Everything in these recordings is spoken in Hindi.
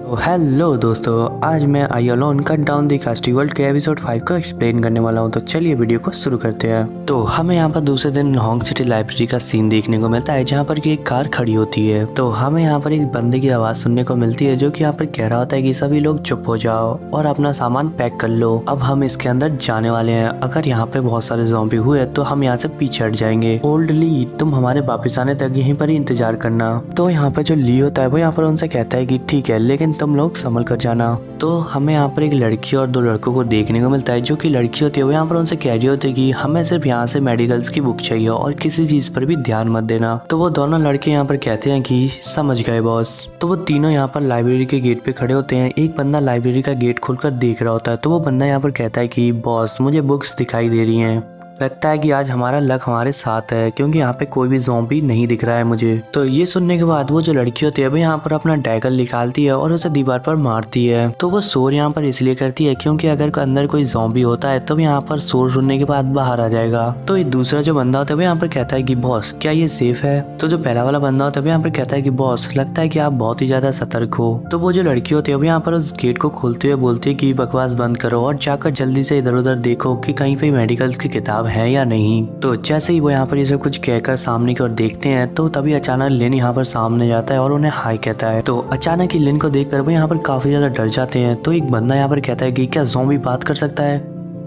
तो हेलो दोस्तों, आज मैं I alone cut down the कास्टी वर्ल्ड के एपिसोड 5 को एक्सप्लेन करने वाला हूं। तो चलिए वीडियो को शुरू करते हैं। तो हमें यहाँ पर दूसरे दिन हॉन्ग सिटी लाइब्रेरी का सीन देखने को मिलता है, जहाँ पर कि एक कार खड़ी होती है। तो हमें यहाँ पर एक बंदे की आवाज़ सुनने को मिलती है, जो कि यहाँ पर कह रहा होता है कि सभी लोग चुप हो जाओ और अपना सामान पैक कर लो, अब हम इसके अंदर जाने वाले हैं। अगर यहाँ पे बहुत सारे ज़ॉम्बी हुए तो हम यहाँ से पीछे हट जाएंगे। ओल्ड ली, तुम हमारे वापस आने तक यहीं पर ही इंतजार करना। तो यहाँ पे जो ली होता है वो यहाँ पर उनसे कहता है कि ठीक है, लेकिन तुम लोग संभल कर जाना। तो हमें यहाँ पर एक लड़की और दो लड़कों को देखने को मिलता है। जो कि लड़की होती है वो यहाँ पर उनसे कह रही होती है कि हमें सिर्फ यहाँ से मेडिकल्स की बुक चाहिए और किसी चीज पर भी ध्यान मत देना। तो वो दोनों लड़के यहाँ पर कहते हैं कि समझ गए बॉस। तो वो तीनों यहाँ पर लाइब्रेरी के गेट पे खड़े होते हैं। एक बंदा लाइब्रेरी का गेट खोलकर देख रहा होता है। तो वो बंदा यहाँ पर कहता है कि बॉस, मुझे बुक्स दिखाई दे रही हैं, लगता है कि आज हमारा लक हमारे साथ है, क्योंकि यहाँ पे कोई भी ज़ॉम्बी नहीं दिख रहा है मुझे। तो ये सुनने के बाद वो जो लड़की होती है वो यहाँ पर अपना डैगर निकालती है और उसे दीवार पर मारती है। तो वो शोर यहाँ पर इसलिए करती है क्योंकि अगर अंदर कोई ज़ॉम्बी होता है तो यहाँ पर शोर सुनने के बाद बाहर आ जाएगा। तो ये दूसरा जो बंदा होता है वो यहाँ पर कहता है कि बॉस, क्या ये सेफ है? तो जो पहला वाला बंदा होता है वो यहाँ पर कहता है कि बॉस, लगता है कि आप बहुत ही ज्यादा सतर्क हो। तो वो जो लड़की होती है वो यहाँ पर उस गेट को खोलते हुए बोलती है कि बकवास बंद करो और जाकर जल्दी से इधर उधर देखो कि कहीं पे मेडिकल्स की किताब है या नहीं। तो जैसे ही वो यहाँ पर ये सब कुछ कहकर सामने की ओर देखते हैं तो तभी अचानक लिन यहाँ पर सामने जाता है और उन्हें हाय कहता है। तो अचानक ही लिन को देखकर वो यहाँ पर काफी ज्यादा डर जाते हैं। तो एक बंदा यहाँ पर कहता है कि क्या ज़ॉम्बी बात कर सकता है?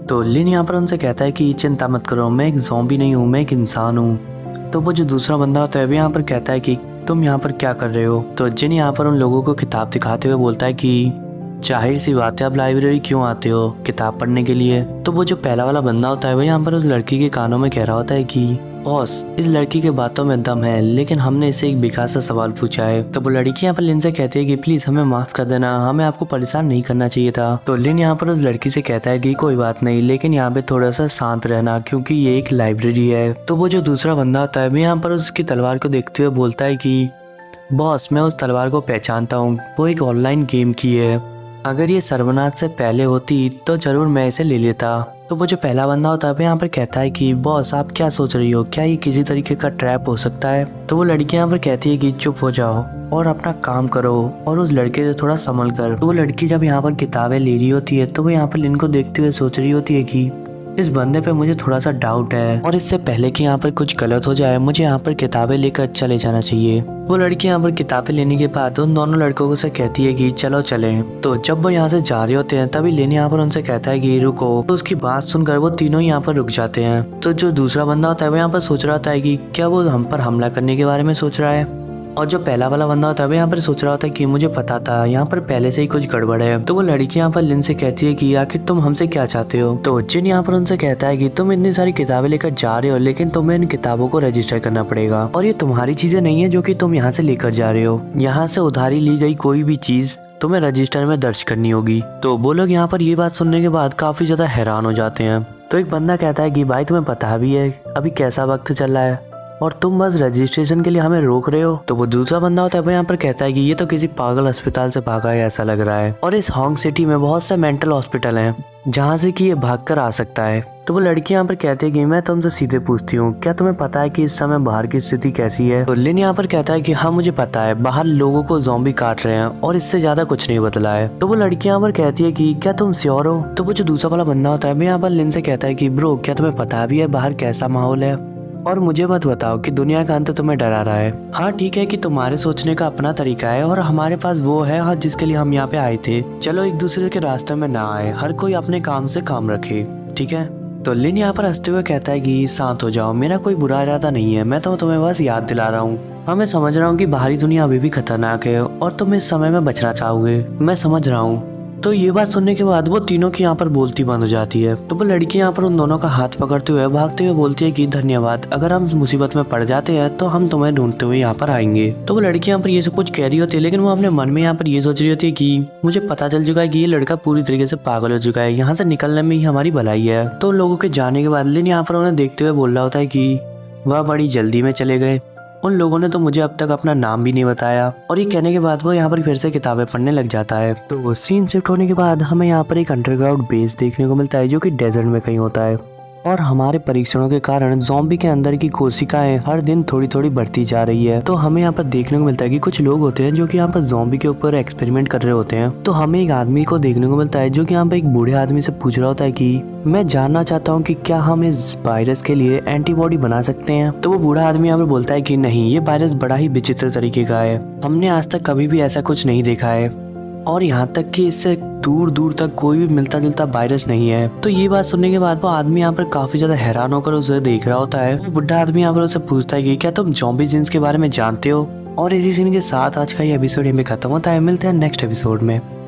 तो लिन यहाँ पर उनसे कहता है कि चिंता मत करो, मैं एक ज़ॉम्बी नहीं हूँ, मैं एक इंसान हूँ। तो वो जो दूसरा बंदा होता है वो यहाँ पर कहता है कि तुम यहाँ पर क्या कर रहे हो? तो जिन यहाँ पर उन लोगों को किताब दिखाते हुए बोलता है कि जाहिर सी बात है, आप लाइब्रेरी क्यों आते हो, किताब पढ़ने के लिए। तो वो जो पहला वाला बंदा होता है वो यहाँ पर उस लड़की के कानों में कह रहा होता है कि बॉस, इस लड़की के बातों में दम है, लेकिन हमने इससे एक बेकार सा सवाल पूछा है। तो वो लड़की यहाँ पर लिन से कहती है कि प्लीज हमें माफ कर देना, हमें आपको परेशान नहीं करना चाहिए था। तो लिन यहाँ पर उस लड़की से कहता है कि कोई बात नहीं, लेकिन यहाँ पे थोड़ा सा शांत रहना, क्योंकि ये एक लाइब्रेरी है। तो वो जो दूसरा बंदा होता है वो यहाँ पर उसकी तलवार को देखते हुए बोलता है कि बॉस, मैं उस तलवार को पहचानता हूँ, वो एक ऑनलाइन गेम की है, अगर ये सर्वनाश से पहले होती तो जरूर मैं इसे ले लेता। तो वो जो पहला बंदा होता है यहाँ पर कहता है कि बॉस, आप क्या सोच रही हो, क्या ये किसी तरीके का ट्रैप हो सकता है? तो वो लड़की यहाँ पर कहती है कि चुप हो जाओ और अपना काम करो और उस लड़के से थोड़ा संभल कर। तो वो लड़की जब यहाँ पर किताबें ले रही होती है तो वो यहाँ पर लिन को देखते हुए सोच रही होती है कि इस बंदे पे मुझे थोड़ा सा डाउट है और इससे पहले कि यहाँ पर कुछ गलत हो जाए मुझे यहाँ पर किताबें लेकर चले जाना चाहिए। वो लड़की यहाँ पर किताबें लेने के बाद उन दोनों लड़कों से कहती है कि चलो चलें। तो जब वो यहाँ से जा रहे होते हैं तभी लेन यहाँ पर उनसे कहता है कि रुको। तो उसकी बात सुनकर वो तीनों यहाँ पर रुक जाते हैं। तो जो दूसरा बंदा होता है वो यहाँ पर सोच रहा होता है कि क्या वो हम पर हमला करने के बारे में सोच रहा है, और जो पहला वाला बंदा होता है वो यहाँ पर सोच रहा होता है कि मुझे पता था यहाँ पर पहले से ही कुछ गड़बड़ है। तो वो लड़की यहाँ पर लिन से कहती है कि आखिर तुम हमसे क्या चाहते हो? तो जिन यहाँ पर उनसे कहता है कि तुम इतनी सारी किताबें लेकर जा रहे हो, लेकिन तुम्हें इन किताबों को रजिस्टर करना पड़ेगा और ये तुम्हारी चीजें नहीं है जो कि तुम यहाँ से लेकर जा रहे हो। यहाँ से उधारी ली गई कोई भी चीज तुम्हें रजिस्टर में दर्ज करनी होगी। तो वो लोग यहाँ पर ये बात सुनने के बाद काफी ज्यादा हैरान हो जाते हैं। तो एक बंदा कहता है कि भाई, तुम्हें पता भी है अभी कैसा वक्त चल रहा है और तुम बस रजिस्ट्रेशन के लिए हमें रोक रहे हो? तो वो दूसरा बंदा होता है वो यहाँ पर कहता है कि ये तो किसी पागल अस्पताल से भागा है ऐसा लग रहा है, और इस हॉन्ग सिटी में बहुत से मेंटल हॉस्पिटल हैं जहाँ से कि ये भागकर आ सकता है। तो वो लड़की यहाँ पर कहती है कि मैं तुमसे सीधे पूछती हूँ, क्या तुम्हें पता है कि इस समय बाहर की स्थिति कैसी है? तो लिन यहाँ पर कहता है कि हाँ मुझे पता है, बाहर लोगों को ज़ॉम्बी काट रहे हैं और इससे ज्यादा कुछ नहीं बदला है। तो वो लड़की यहाँ पर कहती है कि क्या तुम श्योर हो? तो वो जो दूसरा वाला बंदा होता है वो यहाँ पर लिन से कहता है कि ब्रो, क्या तुम्हें पता भी है बाहर कैसा माहौल है, और मुझे मत बताओ कि दुनिया का अंत तुम्हें डरा रहा है। हाँ ठीक है कि तुम्हारे सोचने का अपना तरीका है और हमारे पास वो है हाँ जिसके लिए हम यहाँ पे आए थे। चलो एक दूसरे के रास्ते में ना आए, हर कोई अपने काम से काम रखे, ठीक है? तो लिन यहाँ पर हंसते हुए कहता है कि शांत हो जाओ, मेरा कोई बुरा इरादा नहीं है, मैं तो तुम्हें बस याद दिला रहा हूँ। हाँ मैं समझ रहा हूँ कि बाहरी दुनिया अभी भी खतरनाक है और तुम इस समय में बचना चाहोगे, मैं समझ रहा हूँ। तो ये बात सुनने के बाद वो तीनों की यहाँ पर बोलती बंद हो जाती है। तो वो लड़की यहाँ पर उन दोनों का हाथ पकड़ते हुए भागते हुए बोलती है कि धन्यवाद, अगर हम मुसीबत में पड़ जाते हैं तो हम तुम्हें ढूंढते हुए यहाँ पर आएंगे। तो वो लड़की यहाँ पर ये सब कुछ कह रही होती है, लेकिन वो अपने मन में यहाँ पर ये सोच रही होती है कि मुझे पता चल चुका है कि ये लड़का पूरी तरीके से पागल हो चुका है, यहाँ से निकलने में ही हमारी भलाई है। तो उन लोगों के जाने के बाद लिन यहाँ पर उन्हें देखते हुए बोल रहा होता है कि वह बड़ी जल्दी में चले गए, उन लोगों ने तो मुझे अब तक अपना नाम भी नहीं बताया। और ये कहने के बाद वो यहाँ पर फिर से किताबें पढ़ने लग जाता है। तो सीन शिफ्ट होने के बाद हमें यहाँ पर एक अंडरग्राउंड बेस देखने को मिलता है जो कि डेजर्ट में कहीं होता है। और हमारे परीक्षणों के कारण ज़ॉम्बी के अंदर की कोशिकाएं हर दिन थोड़ी थोड़ी बढ़ती जा रही है। तो हमें यहाँ पर देखने को मिलता है कि कुछ लोग होते हैं जो कि यहाँ पर ज़ॉम्बी के ऊपर एक्सपेरिमेंट कर रहे होते हैं। तो हमें एक आदमी को देखने को मिलता है जो कि यहाँ पर एक बूढ़े आदमी से पूछ रहा होता है कि मैं जानना चाहता हूँ कि क्या हम इस वायरस के लिए एंटीबॉडी बना सकते हैं। तो वो बूढ़ा आदमी यहाँ पर बोलता है कि नहीं, ये वायरस बड़ा ही विचित्र तरीके का है, हमने आज तक कभी भी ऐसा कुछ नहीं देखा है और यहाँ तक कि इससे दूर दूर तक कोई भी मिलता जुलता वायरस नहीं है। तो ये बात सुनने के बाद वो आदमी यहाँ पर काफी ज्यादा हैरान होकर उसे देख रहा होता है। वो बुढ़ा आदमी यहाँ पर उसे पूछता है कि क्या तुम ज़ॉम्बी जीन्स के बारे में जानते हो। और इसी सीन के साथ आज का ये एपिसोड यहाँ पे खत्म होता है। मिलते हैं नेक्स्ट एपिसोड में।